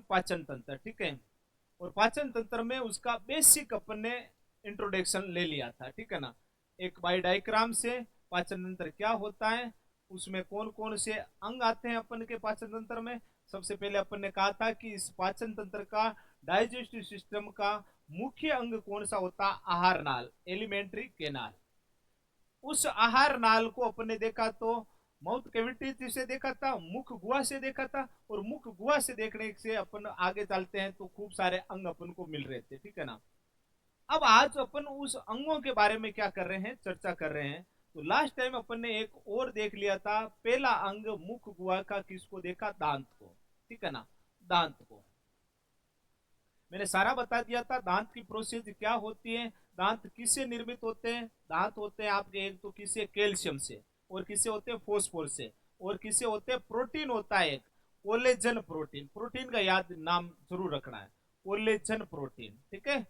पाचन तंत्र, ठीक है। और पाचन तंत्र में उसका बेसिक अपन ने इंट्रोडक्शन ले लिया था, ठीक है ना। एक बाई डायग्राम से पाचन तंत्र क्या होता है, उसमें कौन कौन से अंग आते हैं अपन के पाचन तंत्र में। सबसे पहले अपन ने कहा था कि इस पाचन तंत्र का, डाइजेस्टिव सिस्टम का मुख्य अंग कौन सा होता, आहार नाल, एलिमेंट्री केनाल। उस आहार नाल को अपन ने देखा तो माउथ कैविटी से देखा था, मुख गुहा से देखा था, और मुख गुहा से देखने से अपन आगे चलते हैं तो खूब सारे अंग अपन को मिल रहे थे, ठीक है ना। अब आज अपन उस अंगों के बारे में क्या कर रहे हैं, चर्चा कर रहे हैं। तो लास्ट टाइम अपन ने एक और देख लिया था, पहला अंग मुख गुहा का, किसको देखा, दांत को, ठीक है ना, दांत को। मैंने सारा बता दिया था दांत की प्रोसेस क्या होती है, दांत किससे निर्मित होते हैं। दांत होते हैं आपके एक तो किससे, कैल्शियम से, और किससे होते हैं, फोस्फोर से, और किससे होते हैं, प्रोटीन होता है एक, कोलेजन प्रोटीन। प्रोटीन का याद नाम जरूर रखना है, कोलेजन प्रोटीन, ठीक है।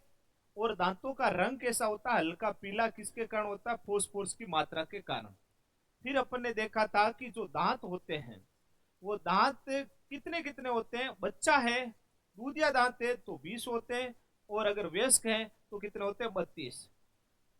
और दांतों का रंग कैसा होता है, हल्का पीला, किसके कारण होता है, फोस्फोरस की मात्रा के कारण। फिर अपन ने देखा था कि जो दांत होते हैं वो दांत कितने कितने होते हैं। बच्चा है, दूधिया दांत है तो 20 होते हैं, और अगर वयस्क है तो कितने होते हैं, 32।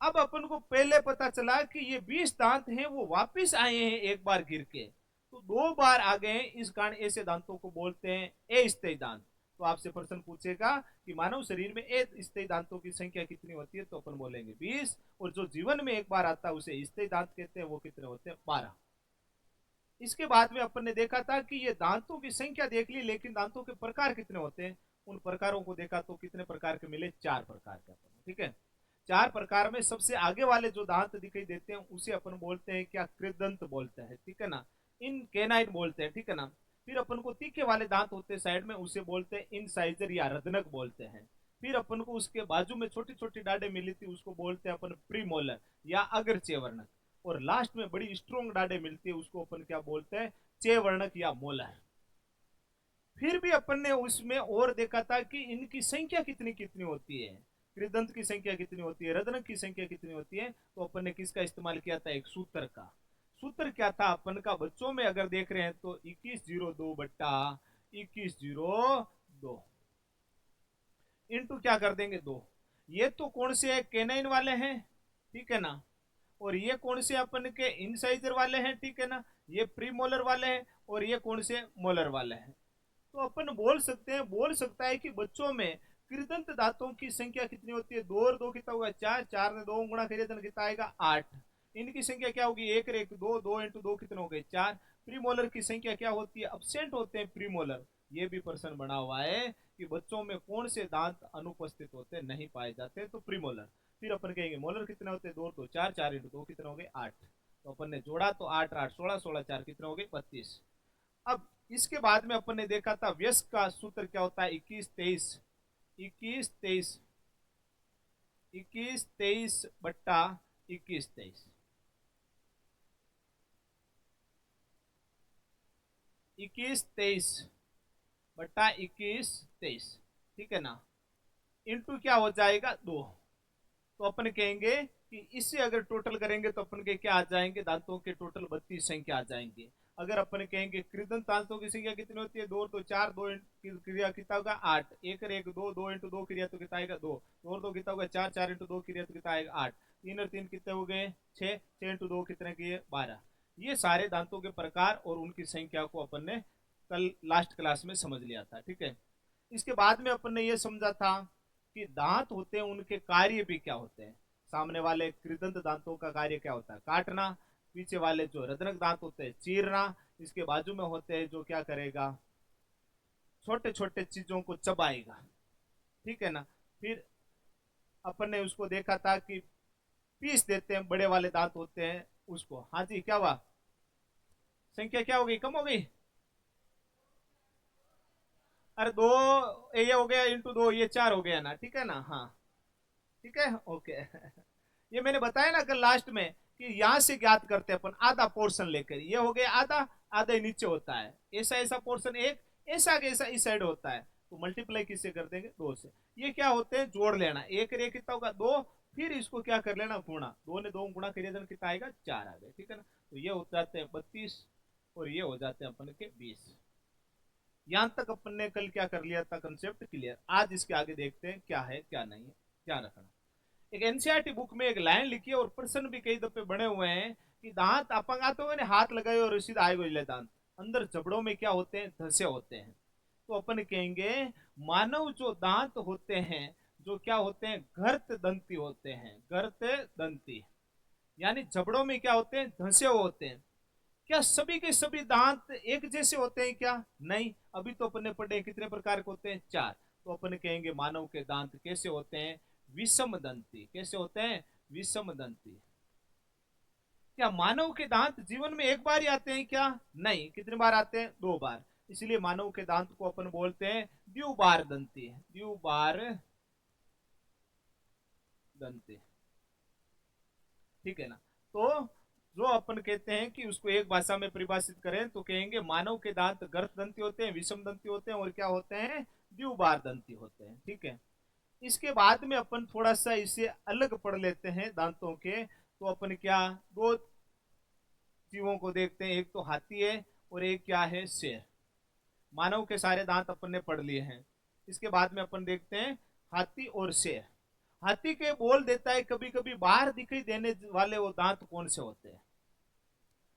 अब अपन को पहले पता चला कि ये 20 दांत हैं वो वापिस आए हैं एक बार गिर के, तो 2 बार आ गए हैं, इस कारण ऐसे दांतों को बोलते हैं अस्थायी दांत। तो आपसे प्रश्न पूछेगा कि मानव शरीर में अस्थायी दांतों की संख्या कितनी होती है, तो अपन बोलेंगे 20, और जो जीवन में एक बार आता है उसे स्थायी दांत कहते हैं, वो कितने होते हैं, 12। इसके बाद में अपन ने देखा था कि ये दांतों की संख्या देख ली, लेकिन दांतों के प्रकार कितने होते हैं, उन प्रकारों को देखा तो कितने प्रकार के मिले, 4 प्रकार के अपन, ठीक है। 4 प्रकार में सबसे आगे वाले जो दांत दिखाई देते हैं उसे अपन बोलते हैं क्या, कृदंत बोलते हैं, ठीक है ना, इन कैनाइन बोलते हैं, ठीक है ना। फिर अपन को तीखे वाले दांत होते हैं साइड में, उसे बोलते हैं इनसाइजर या रदनक बोलते हैं। फिर अपन को उसके बाजू में छोटी छोटी डाडे मिली थी, उसको बोलते हैं अपन प्रीमोलर या अग्रचेवर्णक। और लास्ट में बड़ी स्ट्रोंग डाडे मिलती है, उसको अपन क्या बोलते हैं, चेवर्णक या मोलर। फिर भी अपन ने उसमें और देखा था कि इनकी संख्या कितनी कितनी होती है, कृदंत की संख्या कितनी होती है, रदनक की संख्या कितनी होती है। तो अपन ने किसका इस्तेमाल किया था, एक सूत्र का। सूत्र क्या था अपन का, बच्चों में अगर देख रहे हैं तो 2102 बट्टा 2102 इंटू क्या कर देंगे, 2। ये तो कौन से है, केनाइन वाले हैं, ठीक है ना। और ये कौन से अपन के इनसाइजर वाले हैं, ठीक है ना, ये प्रीमोलर वाले हैं, और ये कौन से, मोलर वाले हैं। तो अपन बोल सकते हैं, बोल सकता है कि बच्चों में कृदंत दांतों की संख्या कितनी होती है, 2 और 2 कितना होगा, 4, 4 ने 2 गुणा करिए तो कितना आएगा, 8। इनकी संख्या क्या होगी, 1 1 2, 2 इंटू 2 कितने हो गए, 4। प्रीमोलर की संख्या क्या होती है, अब्सेंट होते हैं प्रीमोलर। ये भी प्रश्न बना हुआ है कि बच्चों में कौन से दांत अनुपस्थित होते, नहीं पाए जाते, तो प्रीमोलर। फिर अपन कहेंगे मोलर कितने होते हैं, 2 तो 4, 4 इंटू 2 कितने हो गए, 8। तो अपन ने जोड़ा तो 8 8 16, 16 4 कितने हो गए, 32। अब इसके बाद में अपन ने देखा था व्यस्क का सूत्र क्या होता है, 21 23, 21 23, 21 23 बट्टा 21 23, 21 23 बट्टा 21 23, ठीक है ना। इंटू क्या हो जाएगा, 2। तो अपन कहेंगे कि इससे अगर टोटल करेंगे तो अपन के क्या आ जाएंगे, दांतों के टोटल 32 संख्या आ जाएंगे। अगर अपन कहेंगे कृदंत दांतों की संख्या कितनी होती है, 2 तो 4, 2 क्रिया कितना होगा, 8, 1 1 2, 2 इंटू 2 क्रिया तो कितना आएगा, 2, 2 और 2 कितना होगा, 4, 4 इंटू 2 क्रिया तो कितना आएगा, 8, 3 और 3 कितने हो गए, 6, 6 इंटू 2 कितने किए, 12। ये सारे दांतों के प्रकार और उनकी संख्या को अपन ने कल लास्ट क्लास में समझ लिया था, ठीक है। इसके बाद में अपन ने ये समझा था कि दांत होते हैं उनके कार्य भी क्या होते हैं। सामने वाले कृदंत दांतों का कार्य क्या होता है, काटना। पीछे वाले जो रदनक दांत होते हैं, चीरना। इसके बाजू में होते हैं जो क्या करेगा, छोटे छोटे चीजों को चबाएगा, ठीक है ना। फिर अपन ने उसको देखा था कि पीस देते हैं, बड़े वाले दांत होते हैं उसको। हाँ जी, क्या हुआ, संख्या क्या हो गई, कम हो गई। अरे 2, ये हो गया इंटू 2, ये 4 हो गया ना, ठीक है ना, हाँ ठीक है, ओके। ये मैंने बताया ना कल लास्ट में कि यहां से ज्ञात करते हैं अपन आधा पोर्शन लेकर, ये हो गया आधा, आधा ही नीचे होता है, ऐसा ऐसा पोर्शन एक, ऐसा ऐसा इस साइड होता है। तो मल्टीप्लाई किससे कर देंगे, 2 से। ये क्या होते हैं, जोड़ लेना, एक रे कितना होगा, 2। फिर इसको क्या कर लेना, गुणा, 2 ने 2 गुणा करिए तो कितना आएगा, 4 आ गए, ठीक है ना। तो ये हो जाते हैं 32, और ये हो जाते हैं अपन के 20। यहां तक अपन ने कल क्या कर लिया था, कंसेप्ट क्लियर। आज इसके आगे देखते हैं क्या है क्या नहीं है, क्या रखना। एक एनसीईआरटी बुक में एक लाइन लिखी है और प्रश्न भी कई दफे बने हुए हैं कि दांत अपंग आते हुए हाथ लगाए और सीधा आए गोले दांत, अंदर जबड़ों में क्या होते हैं, धसे होते हैं। तो अपन कहेंगे मानव जो दांत होते हैं, जो क्या होते हैं, घर्त दंती होते हैं, घर्त दंती, यानी जबड़ों में क्या होते हैं, धंसे हुए होते हैं। क्या सभी के सभी दांत एक जैसे होते हैं क्या? नहीं। अभी तो अपन ने पढ़े कितने प्रकार के होते हैं, 4। तो अपन कहेंगे मानव के दांत कैसे होते हैं, विषम दंती। कैसे होते हैं, विषम दंती। क्या मानव के दांत जीवन में एक बार ही आते हैं क्या? नहीं। कितने बार आते हैं, 2 बार। इसलिए मानव के दांत को अपन बोलते हैं द्विबार दंती, द्विबार दंती। ठीक है ना। तो जो अपन कहते हैं कि उसको एक भाषा में परिभाषित करें तो कहेंगे मानव के दांत गर्त दंती होते हैं, विषम दंती होते हैं और क्या होते हैं, द्विबार दंती होते हैं। ठीक है। इसके बाद में अपन थोड़ा सा इसे अलग पढ़ लेते हैं दांतों के। तो अपन क्या, 2 जीवों को देखते हैं, एक तो हाथी है और एक क्या है, शेर। मानव के सारे दांत अपन ने पढ़ लिए हैं। इसके बाद में अपन देखते हैं हाथी और शेर। हाथी के बोल देता है कभी कभी बाहर दिखाई देने वाले वो दांत कौन से होते हैं,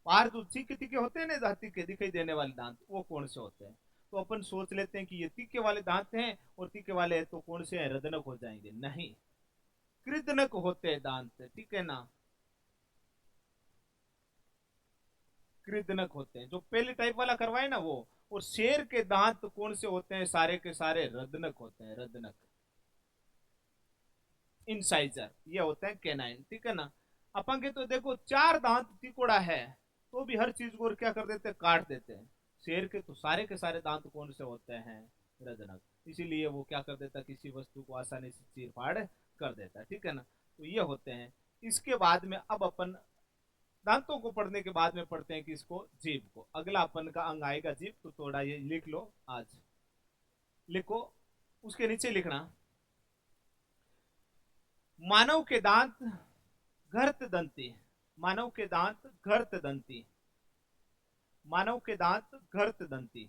बाहर जो तीखे तीखे होते हैं ना हाथी के दिखाई देने वाले दांत, वो कौन से होते हैं। तो अपन सोच लेते हैं कि ये तीखे वाले दांत हैं और तीखे वाले हैं, तो कौन से हैं, रदनक हो जाएंगे। नहीं, कृदनक होते हैं दांत। ठीक है ना, कृदनक होते हैं। जो पहले टाइप वाला करवाए ना वो। और शेर के दांत कौन से होते हैं, सारे के सारे रदनक होते हैं, रदनक। इंसाइजर ये होते हैं कैनाइन। ठीक है ना। अपन के तो देखो 4 दांत तिकोड़ा है, तो भी हर चीज को क्या कर देते हैं, काट देते हैं। शेर के तो सारे के सारे दांत कौन से होते हैं, रदनक। इसीलिए वो क्या कर देता है, किसी वस्तु को आसानी से चीर फाड़ कर देता है। ठीक है ना। तो ये होते हैं। इसके बाद में अब अपन दांतों को पढ़ने के बाद में पढ़ते हैं कि इसको, जीभ को। अगला अपन का अंग आएगा जीभ। तो थोड़ा ये लिख लो, आज लिखो। उसके नीचे लिखना मानव के दांत घर्त दंती, मानव के दांत घर्त दंती, मानव के दांत घर्त दंती,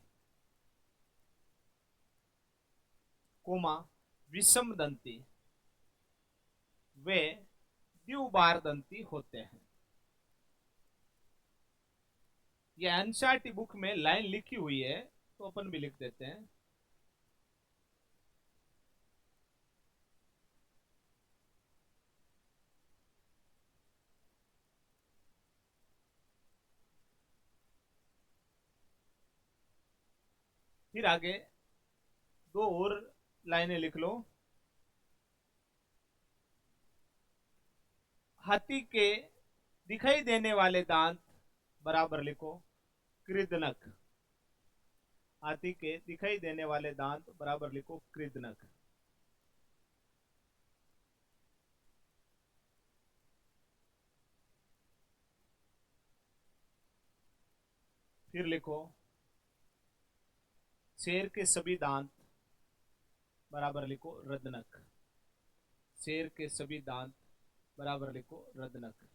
कोमा विषम दंती, वे द्विबार दंती होते हैं। ये एनसीईआरटी बुक में लाइन लिखी हुई है, तो अपन भी लिख देते हैं। फिर आगे 2 और लाइनें लिख लो। हाथी के दिखाई देने वाले दांत बराबर लिखो कृदनक, हाथी के दिखाई देने वाले दांत बराबर लिखो कृदनक। फिर लिखो शेर के सभी दांत बराबर लिखो रदनक, शेर के सभी दांत बराबर लिखो रदनक।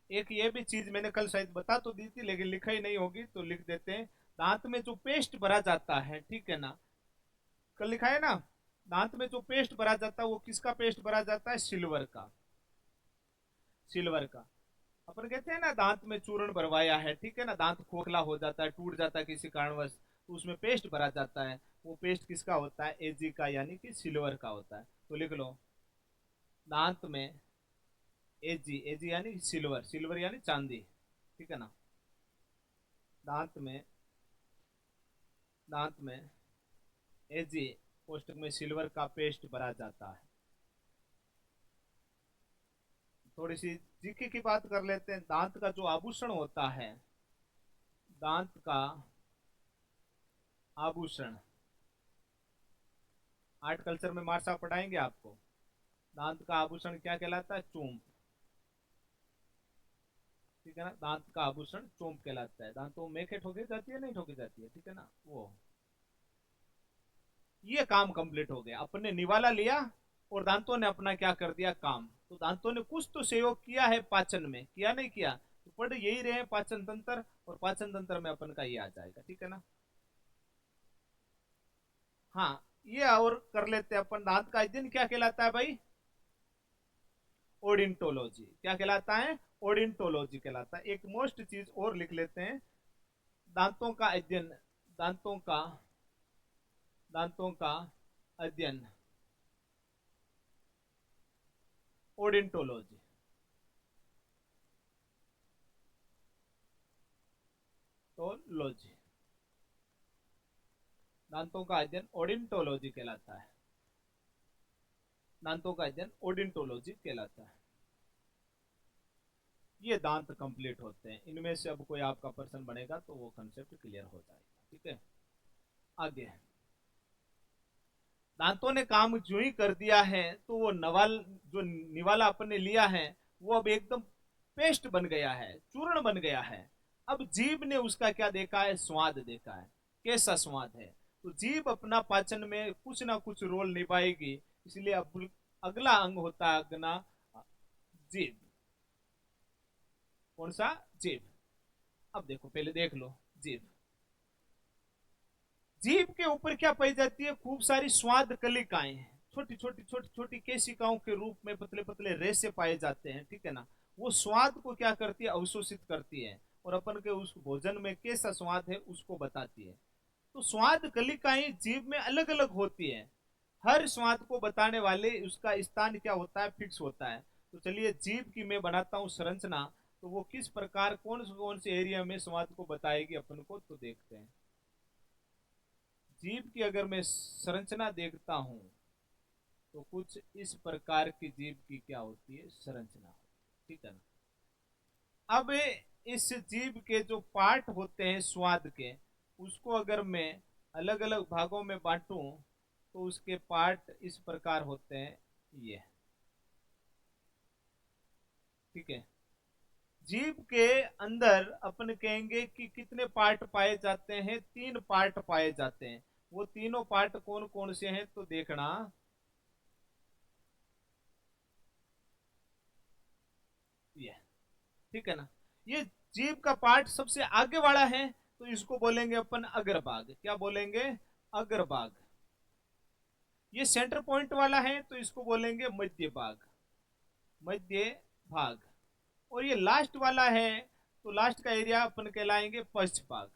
एक ये भी चीज मैंने कल शायद बता तो दी थी, लेकिन लिखा ही नहीं होगी, तो लिख देते हैं। दांत में जो पेस्ट भरा जाता है, ठीक है ना, कल लिखा है ना, दांत में जो पेस्ट भरा जाता है वो किसका पेस्ट भरा जाता है, सिल्वर का, सिल्वर का। अपन कहते हैं ना दांत में चूर्ण भरवाया है, ठीक है ना, दांत खोखला हो जाता है, टूट जाता है किसी कारणवश, तो उसमें पेस्ट भरा जाता है। वो पेस्ट किसका होता है, एजी का, यानी कि सिल्वर का होता है। तो लिख लो दांत में एजी, एजी यानी सिल्वर, सिल्वर यानी चांदी। ठीक है ना। दांत में, दांत में एजी कोष्टक में सिल्वर का पेस्ट भरा जाता है। थोड़ी सी जीके की बात कर लेते हैं। दांत का जो आभूषण होता है, दांत का आभूषण, आर्ट कल्चर में मार साहब पढ़ाएंगे आपको। दांत का आभूषण क्या कहलाता है, चोंप। ठीक है ना। दांत का आभूषण चोंप कहलाता है। दांतों में मेखे ठोकी जाती है, नहीं ठोकी जाती है, ठीक है ना वो। ये काम कंप्लीट हो गया, अपन ने निवाला लिया, और दांतों ने अपना क्या कर दिया, काम। तो दांतों ने कुछ तो सहयोग किया है पाचन में, किया नहीं किया, तो पढ़ यही रहे पाचन तंत्र, और पाचन तंत्र में अपन का ये आ जाएगा, ठीक है ना। हाँ, ये और कर लेते हैं अपन। दांत का अध्ययन क्या कहलाता है भाई, ओडिंटोलॉजी। क्या कहलाता है, ओडिंटोलॉजी कहलाता है। एक मोस्ट चीज और लिख लेते हैं, दांतों का अध्ययन, दांतों का, दांतों का अध्ययन, ओडिंटोलॉजी। टोलॉजी, दांतों का अध्ययन ओडिंटोलॉजी कहलाता है। दांतों का अध्ययन ओडिंटोलॉजी कहलाता है। ये दांत कंप्लीट होते हैं। इनमें से अब कोई आपका प्रश्न बनेगा तो वो कंसेप्ट क्लियर हो जाएगा, ठीक है। आगे, दांतों ने काम जो ही कर दिया है तो वो नवाल, जो निवाला अपन ने लिया है वो अब एकदम पेस्ट बन गया है, चूर्ण बन गया है। अब जीभ ने उसका क्या देखा है, स्वाद देखा है, कैसा स्वाद है। तो जीभ अपना पाचन में कुछ ना कुछ रोल निभाएगी, इसलिए अब अगला अंग होता है अगना जीभ। कौन सा, जीभ। अब देखो, पहले देख लो जीभ। जीभ के ऊपर क्या पाई जाती है, खूब सारी स्वाद कलिकाएं, छोटी छोटी छोटी छोटी केशिकाओं के रूप में पतले पतले रेशे पाए जाते हैं, ठीक है ना। वो स्वाद को क्या करती है, अवशोषित करती है, और अपन के उस भोजन में कैसा स्वाद है उसको बताती है। तो स्वाद कलिकाएं जीभ में अलग अलग होती है। हर स्वाद को बताने वाले उसका स्थान क्या होता है, फिक्स होता है। तो चलिए जीभ की मैं बनाता हूं संरचना, तो वो किस प्रकार कौन से एरिया में स्वाद को बताएगी अपन को, तो देखते हैं। जीभ की अगर मैं संरचना देखता हूं तो कुछ इस प्रकार की जीभ की क्या होती है, संरचना, ठीक है ना। अब इस जीभ के जो पार्ट होते हैं स्वाद के, उसको अगर मैं अलग अलग भागों में बांटूं तो उसके पार्ट इस प्रकार होते हैं, ये, ठीक है। जीभ के अंदर अपन कहेंगे कि कितने पार्ट पाए जाते हैं, 3 पार्ट पाए जाते हैं। वो तीनों पार्ट कौन कौन से हैं, तो देखना, ये, ठीक है ना। ये जीभ का पार्ट सबसे आगे वाला है, तो इसको बोलेंगे अपन अग्रभाग। क्या बोलेंगे, अग्रभाग। ये सेंटर पॉइंट वाला है तो इसको बोलेंगे मध्य भाग, मध्य भाग। और ये लास्ट वाला है तो लास्ट का एरिया अपन कहलाएंगे पश्च भाग,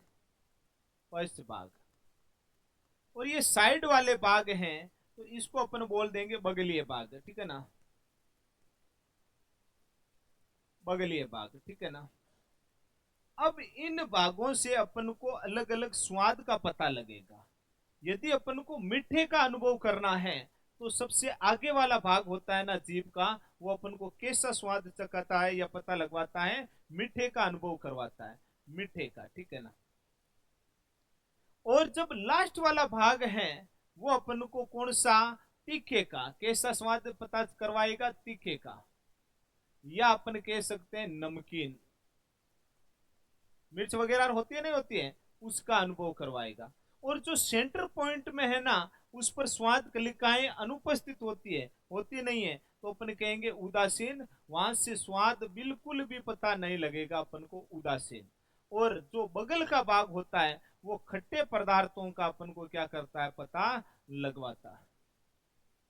पश्च भाग। और ये साइड वाले भाग हैं तो इसको अपन बोल देंगे बगलीय भाग, ठीक है ना, बगलीय भाग, ठीक है ना। अब इन भागों से अपन को अलग अलग स्वाद का पता लगेगा। यदि अपन को मीठे का अनुभव करना है तो सबसे आगे वाला भाग होता है ना जीभ का, वो अपन को कैसा स्वाद चखाता है या पता लगवाता है, मीठे का अनुभव करवाता है, मीठे का, ठीक है ना। और जब लास्ट वाला भाग है वो अपन को कौन सा, तीखे का, कैसा स्वाद पता करवाएगा, तीखे का, या अपन कह सकते हैं नमकीन, मिर्च वगैरह होती है नहीं होती है, उसका अनुभव करवाएगा। और जो सेंटर पॉइंट में है ना, उस पर स्वाद कलिकाएं अनुपस्थित होती है, होती नहीं है, तो अपन कहेंगे उदासीन। वहां से स्वाद बिल्कुल भी पता नहीं लगेगा अपन को, उदासीन। और जो बगल का भाग होता है वो खट्टे पदार्थों का अपन को क्या करता है, पता लगवाता है।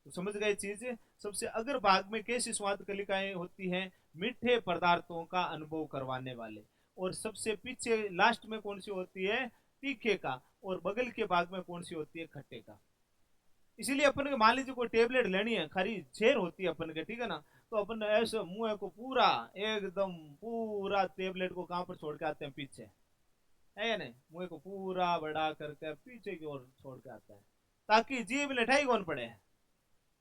तो समझ गए चीज। सबसे अगर भाग में कैसी स्वाद कलिकाएं होती हैं, मीठे पदार्थों का अनुभव करवाने वाले। और सबसे पीछे लास्ट में कौन सी होती है, तीखे का। और बगल के भाग में कौन सी होती है, खट्टे का। इसीलिए अपन के मान लीजिए कोई टेबलेट लेनी है, खाली झेर होती है अपन के, ठीक है ना, तो अपन ऐसे मुंह को पूरा एकदम पूरा टेबलेट को कहां पर छोड़ के आते हैं, पीछे, है या नहीं, मुंह को पूरा बढ़ा करके पीछे की ओर छोड़ के आता है, ताकि जीभ मिठाई कौन पड़े,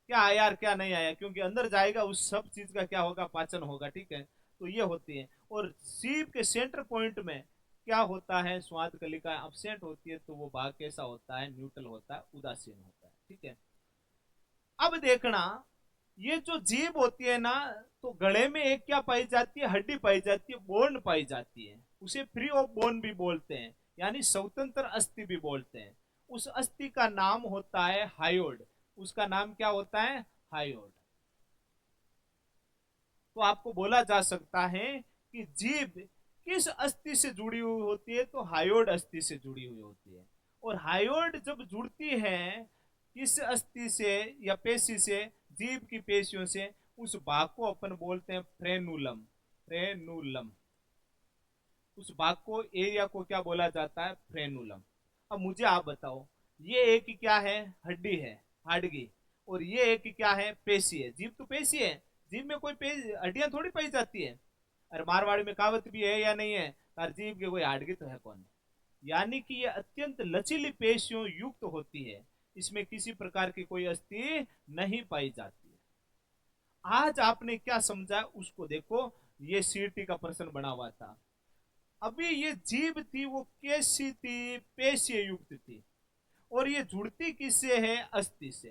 क्या आया और क्या नहीं आया, क्योंकि अंदर जाएगा उस सब चीज का क्या होगा, पाचन होगा, ठीक है। तो ये होती है। और सीप के सेंटर पॉइंट में क्या होता है, स्वाद कलिका अपसेंट होती है, तो वो भाग कैसा होता है, न्यूट्रल होता है, उदासीन होता है, ठीक है। अब देखना, ये जो जीभ होती है ना, तो गले में एक क्या पाई जाती है, हड्डी पाई जाती है, बोन पाई जाती है। उसे फ्री ऑफ बोन भी बोलते हैं, यानी स्वतंत्र अस्थि भी बोलते हैं। उस अस्थि का नाम होता है हायोड। उसका नाम क्या होता है, हायोड। तो आपको बोला जा सकता है कि जीभ किस अस्थि से जुड़ी हुई होती है, तो हायोड अस्थि से जुड़ी हुई होती है। और हायोड जब जुड़ती है किस अस्थि से या पेशी से, जीभ की पेशियों से, उस भाग को अपन बोलते हैं फ्रेनुलम। फ्रेनुलम, उस भाग को, एरिया को क्या बोला जाता है, फ्रेनुलम। अब मुझे आप बताओ, ये एक क्या है, हड्डी है, हाडगी, और ये एक क्या है, पेशी है। जीभ तो पेशी है, जीभ में कोई हड्डियां थोड़ी पाई जाती है। अरे मारवाड़ी में कहावत भी है या नहीं है, तार जीभ के कोई हाडगी तो है कौन। यानी कि ये अत्यंत लचीली पेशियों युक्त होती है, इसमें किसी प्रकार की कोई अस्थि नहीं पाई जाती है। आज आपने क्या समझा उसको देखो, ये सीटी का प्रश्न बना हुआ था। अभी ये जीभ थी वो कैसी थी, पेशीय युक्त थी, और ये जुड़ती किससे है, अस्थि से।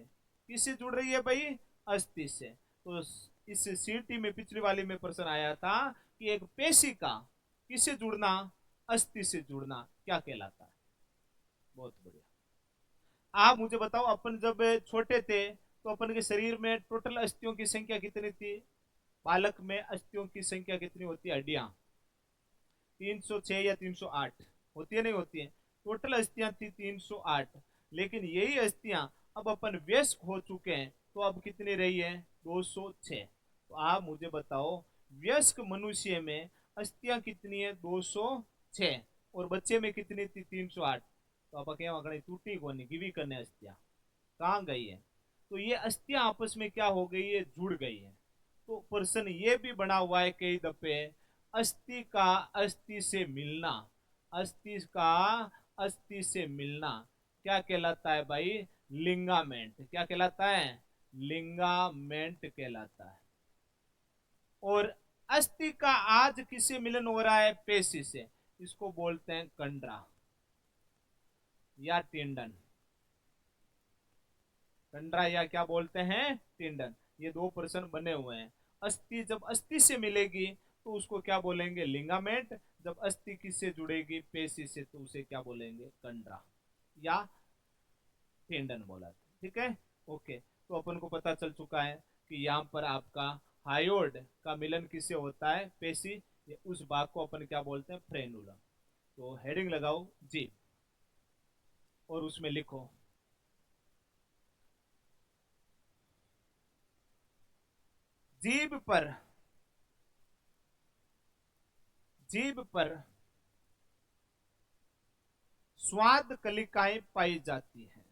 किससे जुड़ रही है भाई, अस्थि से। तो इस सीटी में पिछली वाली में प्रश्न आया था कि एक पेशी का किससे जुड़ना, अस्थि से जुड़ना क्या कहलाता है। बहुत बढ़िया। आप मुझे बताओ, अपन जब छोटे थे तो अपन के शरीर में टोटल अस्थियों की संख्या कितनी थी, बालक में अस्थियों की संख्या कितनी होती है, हड्डियां 306 या 308 होती है, नहीं होती है। टोटल अस्थियां थी 308, लेकिन यही अस्थियां अब अपन व्यस्क हो चुके हैं तो अब कितनी रही है, 206। तो आप मुझे बताओ, व्यस्क मनुष्य में अस्थियां कितनी है, 206, और बच्चे में कितनी थी, 308। तो आप क्या वगड़ी टूटी को नहीं गिवी करने, अस्थियां कहाँ गई है। तो ये अस्थियां आपस में क्या हो गई है, जुड़ गई है। तो प्रश्न ये भी बना हुआ है कई दफे, अस्थि का अस्थि से मिलना, अस्थि का अस्थि से मिलना क्या कहलाता है भाई, लिंगामेंट। क्या कहलाता है, लिंगामेंट कहलाता है। और अस्थि का आज किससे मिलन हो रहा है, पेशी से, इसको बोलते हैं कंडरा या टिंडन। कंडरा या क्या बोलते हैं, टिंडन। ये दो प्रश्न बने हुए हैं। अस्थि जब अस्थि से मिलेगी तो उसको क्या बोलेंगे, लिंगामेंट। जब अस्थि किससे जुड़ेगी, पेशी से, तो उसे क्या बोलेंगे, कंडरा या टिंडन बोला। ठीक है, ओके। तो अपन को पता चल चुका है कि यहाँ पर आपका हायोड का मिलन किससे होता है, पेशी। उस भाग को अपन क्या बोलते हैं, फ्रेनुलम। तो हेडिंग लगाओ जी, और उसमें लिखो जीभ पर, जीभ पर स्वाद कलिकाएं पाई जाती हैं।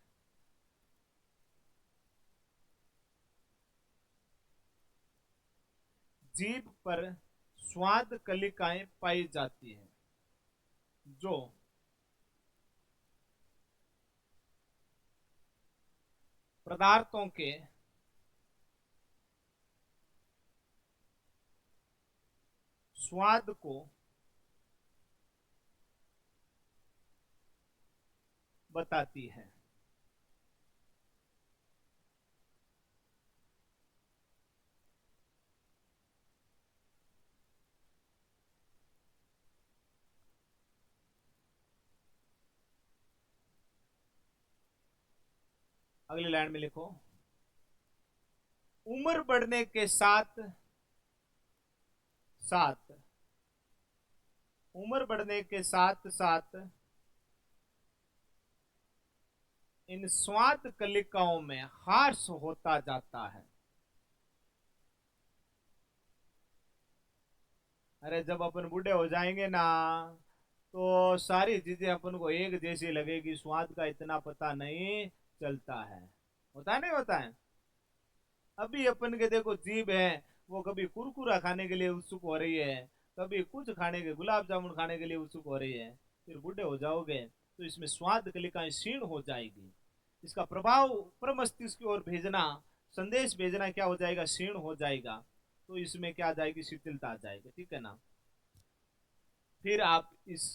जीभ पर स्वाद कलिकाएं पाई जाती हैं जो पदार्थों के स्वाद को बताती है। अगली लाइन में लिखो, उम्र बढ़ने के साथ साथ, उम्र बढ़ने के साथ साथ इन स्वाद कलिकाओं में हार्श होता जाता है। अरे जब अपन बूढ़े हो जाएंगे ना, तो सारी चीजें अपन को एक जैसी लगेगी, स्वाद का इतना पता नहीं चलता है। होता है, नहीं होता है। अभी अपन के देखो जीभ है, वो कभी कुरकुरा खाने के लिए उत्सुक हो रही है, कभी कुछ खाने के, गुलाब जामुन खाने के लिए उत्सुक हो रही है। फिर बूढ़े हो जाओगे तो इसमें स्वाद कलिकाएं क्षीण हो जाएगी, इसका प्रभाव प्रमस्तिष्क की ओर भेजना, संदेश भेजना क्या हो जाएगा, क्षीण हो जाएगा। तो इसमें क्या आ जाएगी, शिथिलता आ जाएगी। ठीक है ना। फिर आप इस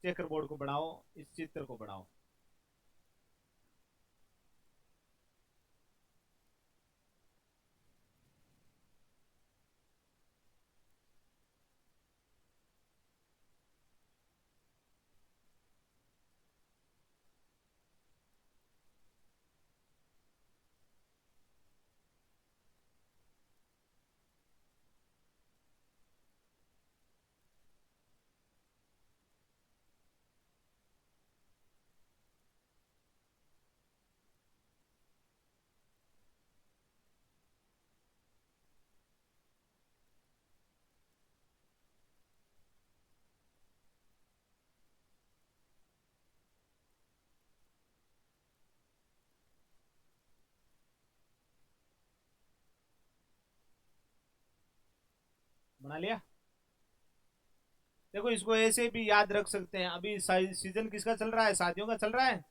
चेकर बोर्ड को बढ़ाओ, इस चित्र को बढ़ाओ। बना लिया। देखो इसको ऐसे भी याद रख सकते हैं। अभी सीजन किसका चल रहा है? शादियों का चल रहा है।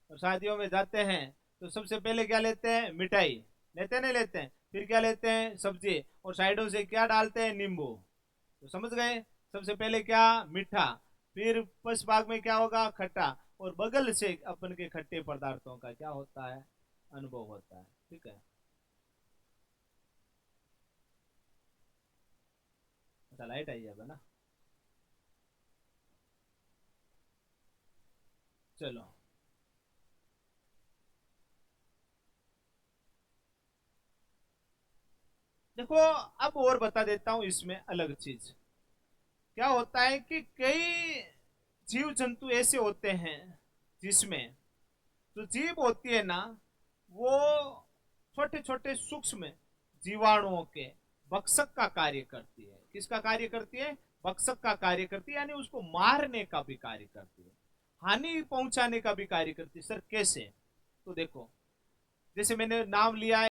और शादियों में जाते हैं तो सबसे पहले क्या लेते हैं? मिठाई लेते हैं, नहीं लेते हैं? फिर क्या लेते हैं? सब्जी। और साइडों से क्या डालते हैं? नींबू। तो समझ गए? सबसे पहले क्या? मीठा। फिर पश भाग में क्या होगा? खट्टा। और बगल से अपन के खट्टे पदार्थों का क्या होता है? अनुभव होता है। ठीक है। अच्छा, लाइट आई है ना। चलो, देखो अब और बता देता हूं इसमें अलग चीज। क्या होता है कि कई जीव जंतु ऐसे होते हैं जिसमें जो जीव होती है ना, वो छोटे छोटे सूक्ष्म जीवाणुओं के भक्षक का कार्य करती है। किसका कार्य करती है? भक्षक का कार्य करती है, यानी उसको मारने का भी कार्य करती है, हानि पहुंचाने का भी कार्य करती है। सर कैसे? तो देखो, जैसे मैंने नाम लिया है